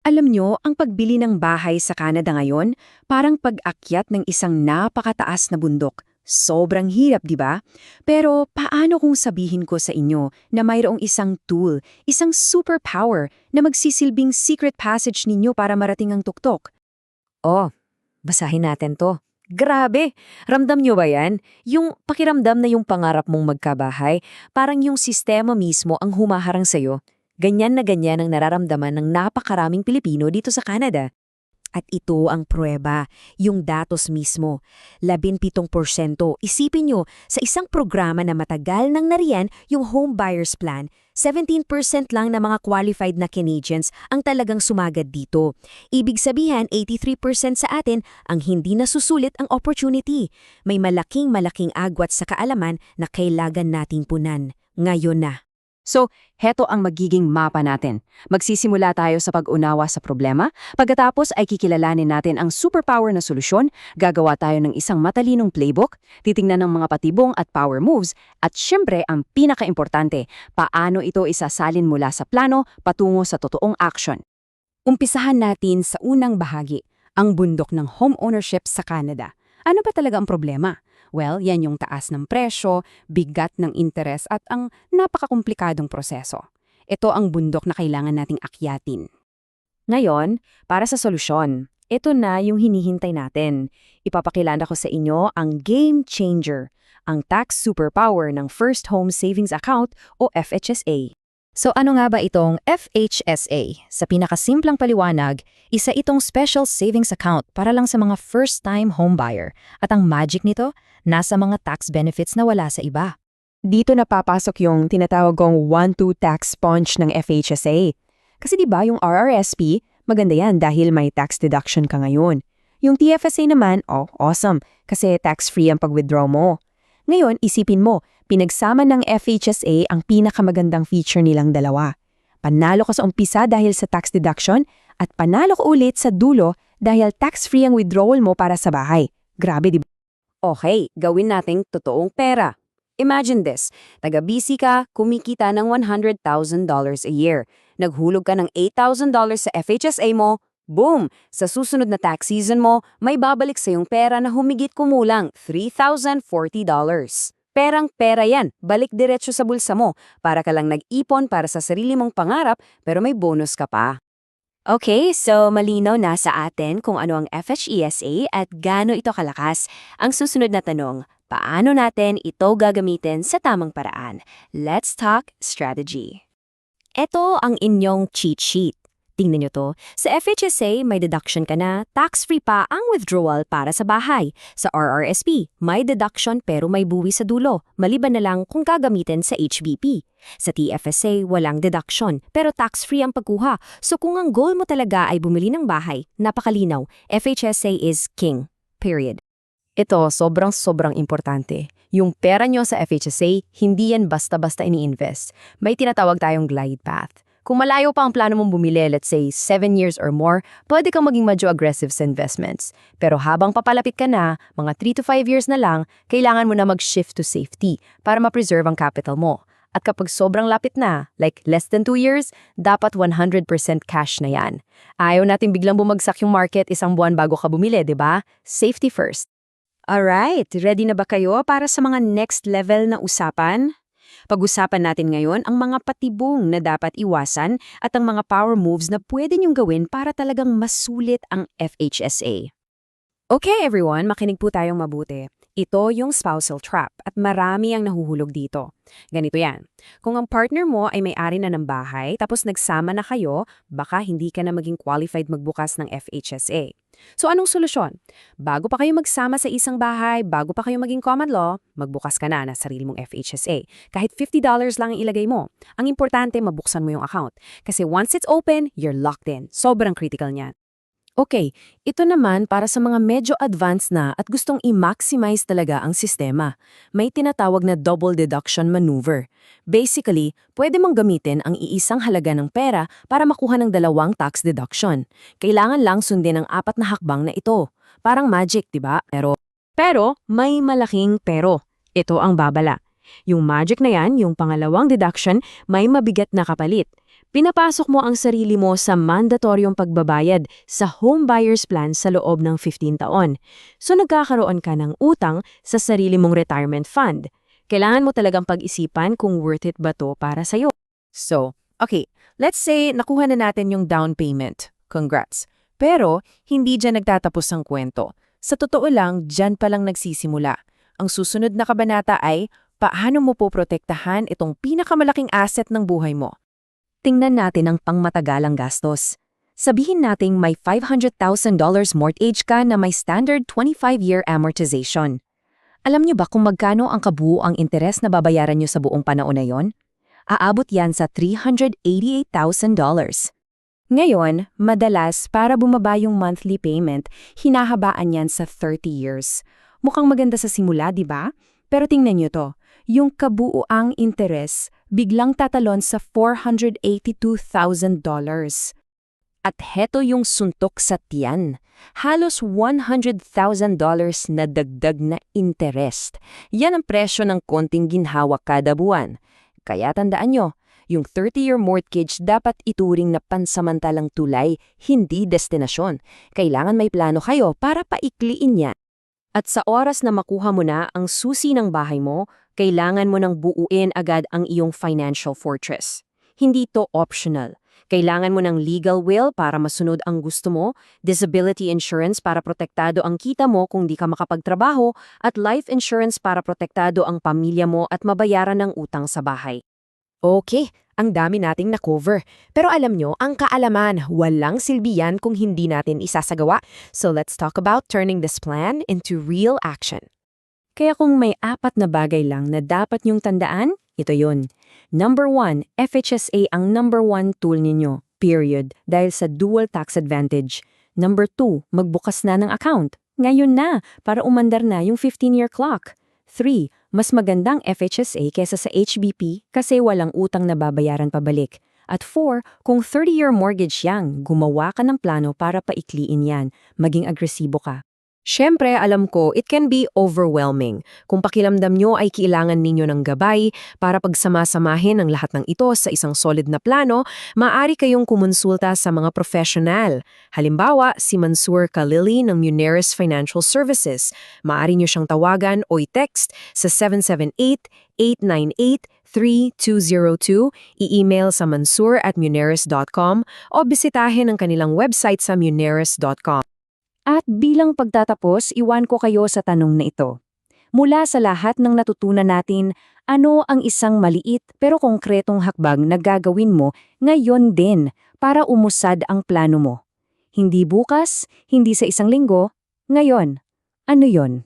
Alam nyo, ang pagbili ng bahay sa Canada ngayon, parang pag-akyat ng isang napakataas na bundok. Sobrang hirap, di ba? Pero paano kung sabihin ko sa inyo na mayroong isang tool, isang superpower na magsisilbing secret passage ninyo para marating ang tuktok? Oh, basahin natin to. Grabe! Ramdam nyo ba yan? Yung pakiramdam na yung pangarap mong magkabahay, parang yung sistema mismo ang humaharang sa'yo. Ganyan na ganyan ang nararamdaman ng napakaraming Pilipino dito sa Canada. At ito ang pruweba, yung datos mismo. 17%. Isipin nyo, sa isang programa na matagal nang nariyan yung Home Buyers Plan, 17% lang ng mga qualified na Canadians ang talagang sumagad dito. Ibig sabihin, 83% sa atin ang hindi nasusulit ang opportunity. May malaking agwat sa kaalaman na kailangan nating punan. Ngayon na. So, heto ang magiging mapa natin. Magsisimula tayo sa pag-unawa sa problema, pagkatapos ay kikilalanin natin ang superpower na solusyon, gagawa tayo ng isang matalinong playbook, titingnan ng mga patibong at power moves, at syempre ang pinaka-importante, paano ito isasalin mula sa plano patungo sa totoong action. Umpisahan natin sa unang bahagi, ang bundok ng home ownership sa Canada. Ano ba talaga ang problema? Well, yan yung taas ng presyo, bigat ng interes at ang napakakomplikadong proseso. Ito ang bundok na kailangan nating akyatin. Ngayon, para sa solusyon, ito na yung hinihintay natin. Ipapakilala ko sa inyo ang game changer, ang tax superpower ng First Home Savings Account o FHSA. So ano nga ba itong FHSA? Sa pinakasimplang paliwanag, isa itong special savings account para lang sa mga first-time homebuyer. At ang magic nito, nasa mga tax benefits na wala sa iba. Dito napapasok yung tinatawag kong 1-2 tax sponge ng FHSA. Kasi di ba yung RRSP, maganda yan dahil may tax deduction ka ngayon. Yung TFSA naman, awesome, kasi tax-free ang pag-withdraw mo. Ngayon, isipin mo, pinagsama ng FHSA ang pinakamagandang feature nilang dalawa. Panalo ka sa umpisa dahil sa tax deduction at panalo ka ulit sa dulo dahil tax-free ang withdrawal mo para sa bahay. Grabe, di ba? Okay, gawin nating totoong pera. Imagine this, taga-busy ka, kumikita ng $100,000 a year. Naghulog ka ng $8,000 sa FHSA mo, boom! Sa susunod na tax season mo, may babalik sa yung pera na humigit kumulang $3,040. Perang-pera yan, balik diretso sa bulsa mo, para ka lang nag-ipon para sa sarili mong pangarap pero may bonus ka pa. Okay, so malinaw na sa atin kung ano ang FHSA at gaano ito kalakas. Ang susunod na tanong, paano natin ito gagamitin sa tamang paraan? Let's talk strategy. Ito ang inyong cheat sheet. Tingnan nyo to. Sa FHSA, may deduction ka na, tax-free pa ang withdrawal para sa bahay. Sa RRSP, may deduction pero may buwi sa dulo, maliban na lang kung gagamitin sa HBP. Sa TFSA, walang deduction, pero tax-free ang pagkuha. So kung ang goal mo talaga ay bumili ng bahay, napakalinaw, FHSA is king. Period. Ito, sobrang importante. Yung pera nyo sa FHSA, hindi yan basta-basta ini-invest. May tinatawag tayong glide path. Kung malayo pa ang plano mong bumili, let's say 7 years or more, pwede kang maging medyo aggressive sa investments. Pero habang papalapit ka na, mga 3 to 5 years na lang, kailangan mo na mag-shift to safety para ma-preserve ang capital mo. At kapag sobrang lapit na, like less than 2 years, dapat 100% cash na yan. Ayaw natin biglang bumagsak yung market isang buwan bago ka bumili, di ba? Safety first. Alright, ready na ba kayo para sa mga next level na usapan? Pag-usapan natin ngayon ang mga patibong na dapat iwasan at ang mga power moves na pwede niyong gawin para talagang masulit ang FHSA. Okay everyone, makinig po tayong mabuti. Ito yung spousal trap at marami ang nahuhulog dito. Ganito yan. Kung ang partner mo ay may-ari na ng bahay tapos nagsama na kayo, baka hindi ka na maging qualified magbukas ng FHSA. So anong solusyon? Bago pa kayo magsama sa isang bahay, bago pa kayo maging common law, magbukas ka na sarili mong FHSA. Kahit $50 lang ang ilagay mo. Ang importante, mabuksan mo yung account. Kasi once it's open, you're locked in. Sobrang critical niyan. Okay, ito naman para sa mga medyo advanced na at gustong i-maximize talaga ang sistema. May tinatawag na double deduction maneuver. Basically, pwede mong gamitin ang iisang halaga ng pera para makuha ng dalawang tax deduction. Kailangan lang sundin ang 4 na hakbang na ito. Parang magic, diba? Pero may malaking pero. Ito ang babala. Yung magic na yan, yung pangalawang deduction, may mabigat na kapalit. Pinapasok mo ang sarili mo sa mandatoryong pagbabayad sa home buyer's plan sa loob ng 15 taon. So nagkakaroon ka ng utang sa sarili mong retirement fund. Kailangan mo talagang pag-isipan kung worth it ba to para sa'yo. So, okay, let's say nakuha na natin yung down payment. Congrats. Pero, hindi dyan nagtatapos ang kwento. Sa totoo lang, dyan palang nagsisimula. Ang susunod na kabanata ay, paano mo poprotektahan itong pinakamalaking asset ng buhay mo? Tingnan natin ang pangmatagalang gastos. Sabihin nating may $500,000 mortgage ka na may standard 25-year amortization. Alam niyo ba kung magkano ang kabuuang interes na babayaran niyo sa buong panahon na yon? Aabot yan sa $388,000. Ngayon, madalas para bumaba yung monthly payment, hinahabaan yan sa 30 years. Mukhang maganda sa simula, di ba? Pero tingnan niyo to, yung kabuuang interes biglang tatalon sa $482,000. At heto yung suntok sa tiyan. Halos $100,000 na dagdag na interest. Yan ang presyo ng konting ginhawa kada buwan. Kaya tandaan nyo, yung 30-year mortgage dapat ituring na pansamantalang tulay, hindi destinasyon. Kailangan may plano kayo para paikliin niya. At sa oras na makuha mo na ang susi ng bahay mo, kailangan mo nang buuin agad ang iyong financial fortress. Hindi to optional. Kailangan mo ng legal will para masunod ang gusto mo, disability insurance para protektado ang kita mo kung di ka makapagtrabaho, at life insurance para protektado ang pamilya mo at mabayaran ng utang sa bahay. Okay, ang dami nating na-cover. Pero alam nyo, ang kaalaman, walang silbi yan kung hindi natin isasagawa. So let's talk about turning this plan into real action. Kaya kung may 4 na bagay lang na dapat niyong tandaan, ito yun. Number 1, FHSA ang number 1 tool ninyo, period, dahil sa dual tax advantage. Number 2, magbukas na ng account. Ngayon na, para umandar na yung 15-year clock. 3, mas magandang FHSA kesa sa HBP kasi walang utang na babayaran pabalik. At 4, kung 30-year mortgage yang, gumawa ka ng plano para paikliin yan, maging agresibo ka. Siyempre, alam ko, it can be overwhelming. Kung pakiramdam nyo ay kailangan ninyo ng gabay para pagsama-samahin ang lahat ng ito sa isang solid na plano, maaari kayong kumonsulta sa mga professional. Halimbawa, si Mansour Khalili ng Muneris Financial Services. Maaari nyo siyang tawagan o i-text sa 778-898-3202, i-email sa mansour@muneris.com o bisitahin ang kanilang website sa muneris.com. At bilang pagtatapos, iwan ko kayo sa tanong na ito. Mula sa lahat ng natutunan natin, ano ang isang maliit pero konkretong hakbang na gagawin mo ngayon din para umusad ang plano mo? Hindi bukas, hindi sa isang linggo, ngayon. Ano yon?